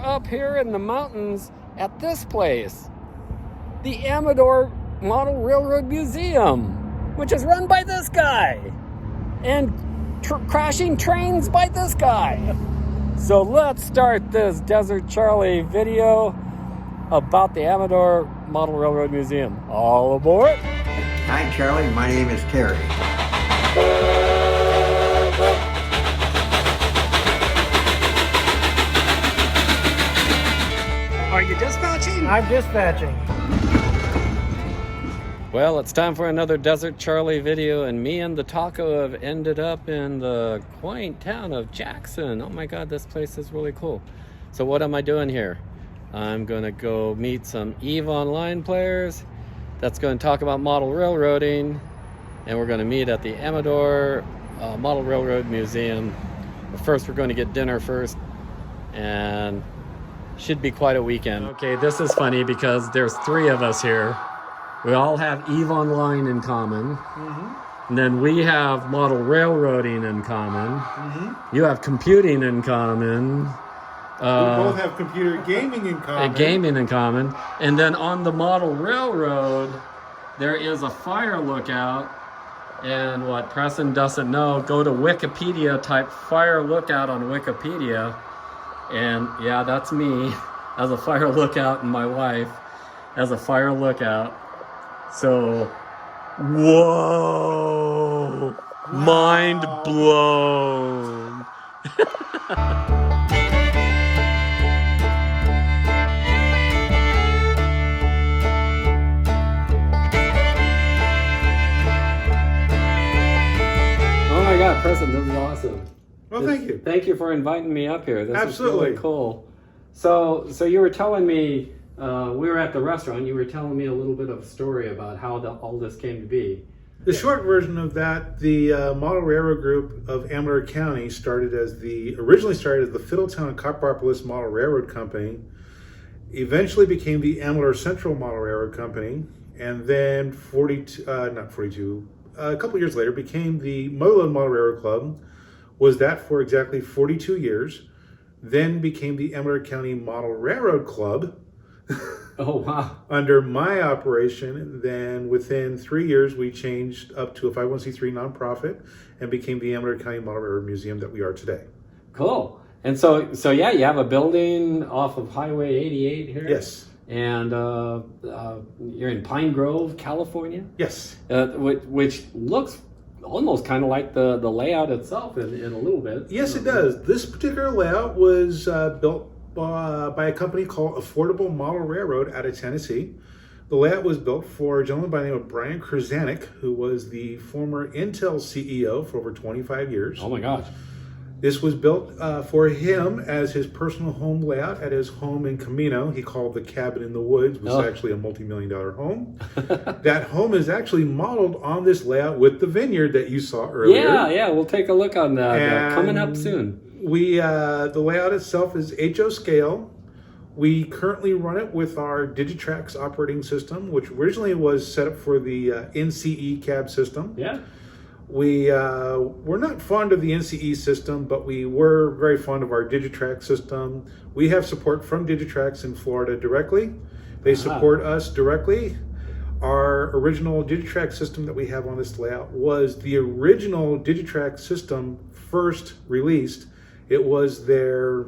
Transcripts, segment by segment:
up here in the mountains at this place, the Amador Model Railroad Museum, which is run by this guy, and crashing trains by this guy. So let's start this Desert Charley video about the Amador Model Railroad Museum. All aboard! Hi Charlie, my name is Terry. Are you dispatching? I'm dispatching. Well, it's time for another Desert Charley video, and me and the taco have ended up in the quaint town of Jackson. Oh my God, this place is really cool. So what am I doing here? I'm gonna go meet some EVE Online players that's gonna talk about model railroading, and we're gonna meet at the Amador Model Railroad Museum. But first, we're gonna get dinner first, and should be quite a weekend. Okay, this is funny because there's three of us here. We all have EVE Online in common. And then we have model railroading in common. You have computing in common. We both have computer gaming in common. And then on the model railroad, there is a fire lookout. And what Preston doesn't know, go to Wikipedia, type fire lookout on Wikipedia. And yeah, that's me as a fire lookout, and my wife as a fire lookout. So, whoa, wow. Mind blown. Oh my God, Preston, this is awesome. Well, thank you. Thank you for inviting me up here. This Absolutely. is really cool. So you were telling me, we were at the restaurant, you were telling me a little bit of a story about how all this came to be. The short version of that, the Model Railroad Group of Amador County originally started as the Fiddletown and Copperopolis Model Railroad Company, eventually became the Amador Central Model Railroad Company, and then a couple years later became the Motorload Model Railroad Club, was that for exactly 42 years, then became the Amador County Model Railroad Club. Oh, wow. Under my operation. Then within 3 years, we changed up to a 501c3 nonprofit and became the Amador County Model Railroad Museum that we are today. Cool. And so yeah, you have a building off of Highway 88 here? Yes. And you're in Pine Grove, California? Yes. Which looks almost kind of like the layout itself in a little bit. Yes, it does. This particular layout was built by a company called Affordable Model Railroad out of Tennessee. The layout was built for a gentleman by the name of Brian Krasanik, who was the former Intel CEO for over 25 years. Oh my gosh. This was built for him as his personal home layout at his home in Camino. He called the cabin in the woods, was actually a multi-million-dollar home. That home is actually modeled on this layout with the vineyard that you saw earlier. Yeah, we'll take a look on that coming up soon. The layout itself is HO scale. We currently run it with our Digitrax operating system, which originally was set up for the NCE cab system. Yeah. We're not fond of the NCE system, but we were very fond of our Digitrax system. We have support from Digitrax in Florida directly. They support us directly. Our original Digitrax system that we have on this layout was the original Digitrax system first released. It was their,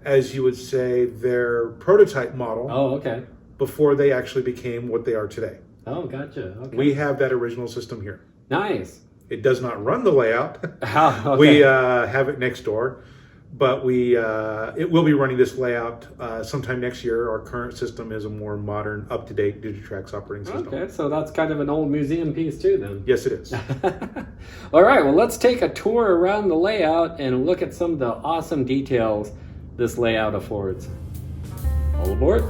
as you would say, their prototype model. Oh, okay. Before they actually became what they are today. Oh, gotcha. Okay. We have that original system here. Nice. It does not run the layout. Okay. We have it next door, but it will be running this layout sometime next year. Our current system is a more modern, up-to-date Digitrax operating system. Okay, so that's kind of an old museum piece too then. Yes, it is. All right, well, let's take a tour around the layout and look at some of the awesome details this layout affords. All aboard.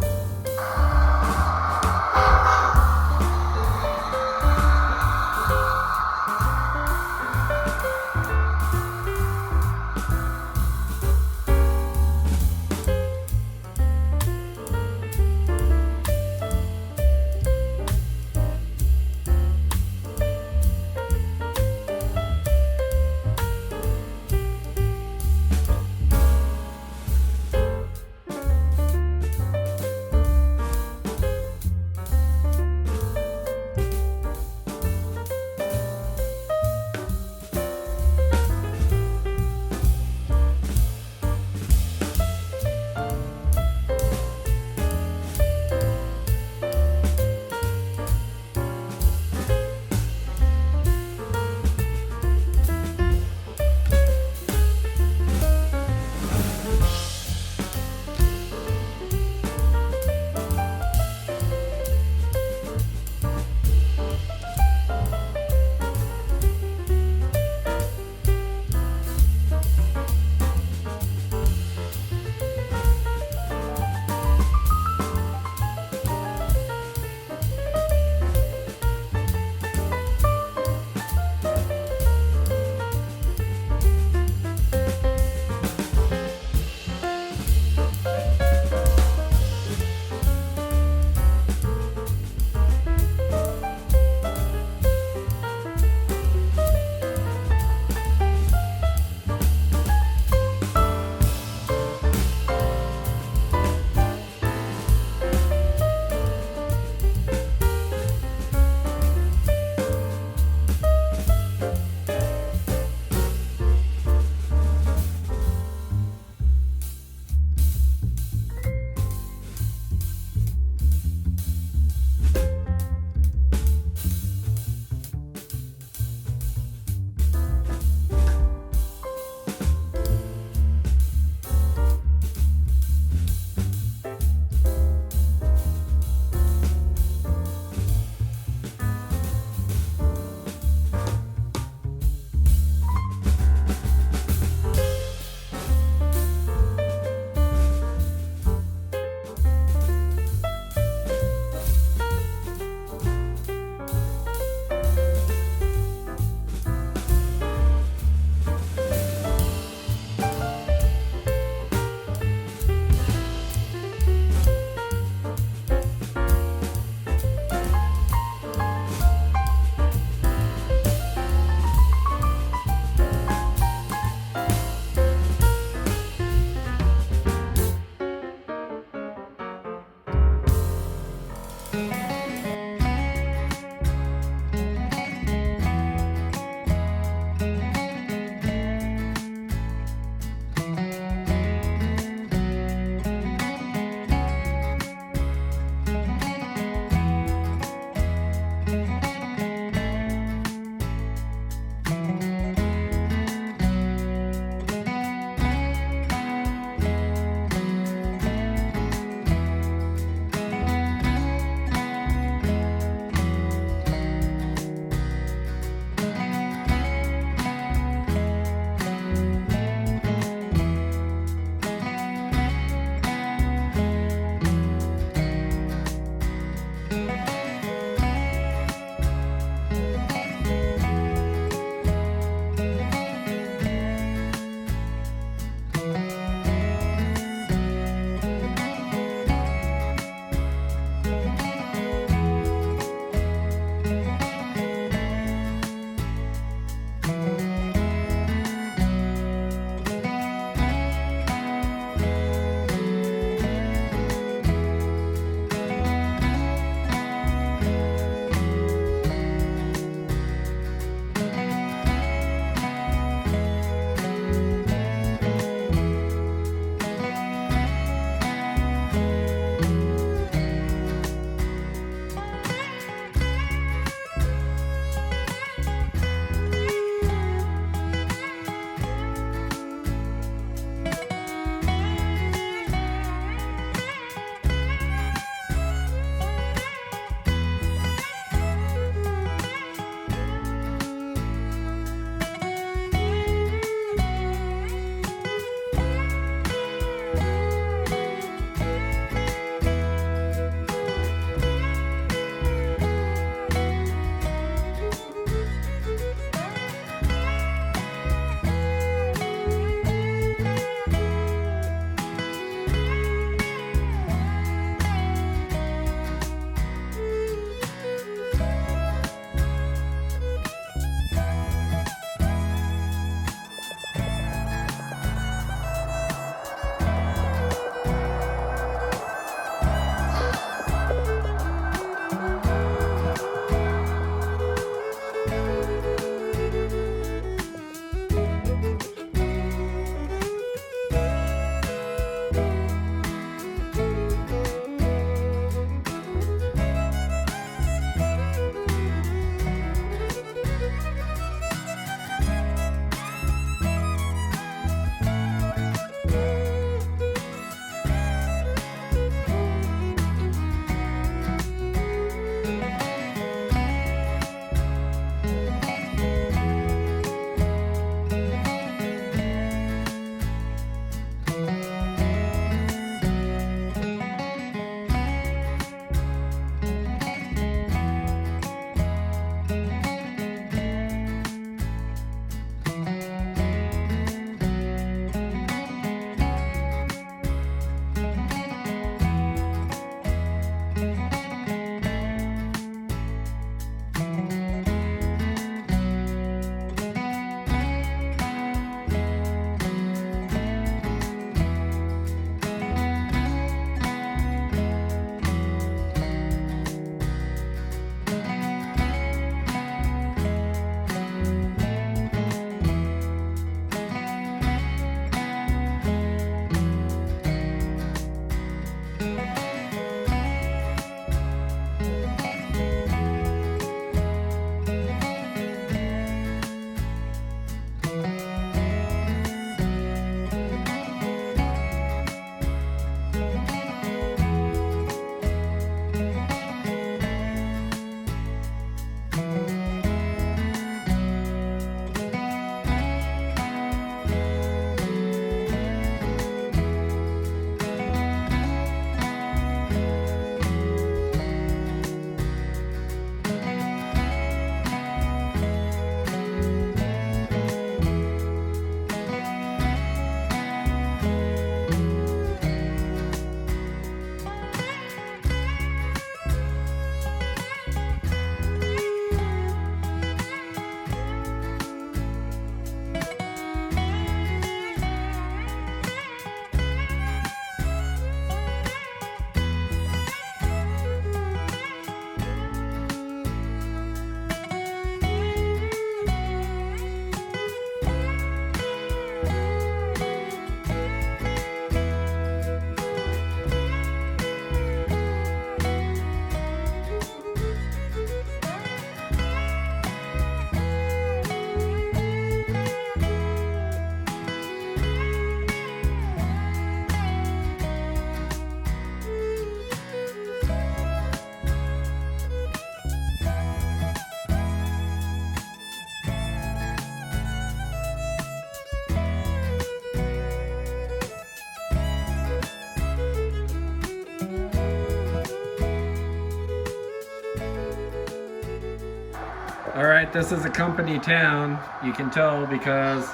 right, this is a company town. You can tell because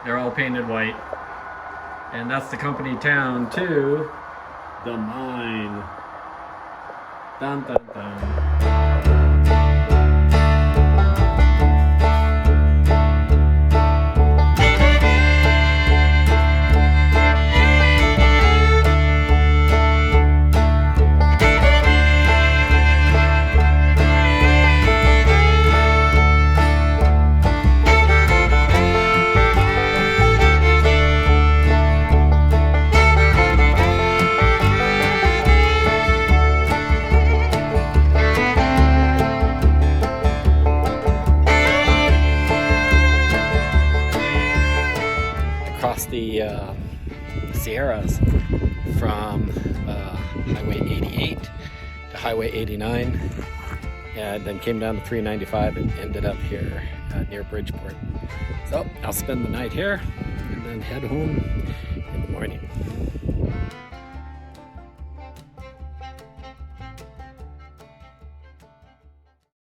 they're all painted white. And that's the company town to the mine. Dun dun dun. Across the Sierras from Highway 88 to Highway 89, and then came down to 395 and ended up here near Bridgeport. So I'll spend the night here and then head home in the morning.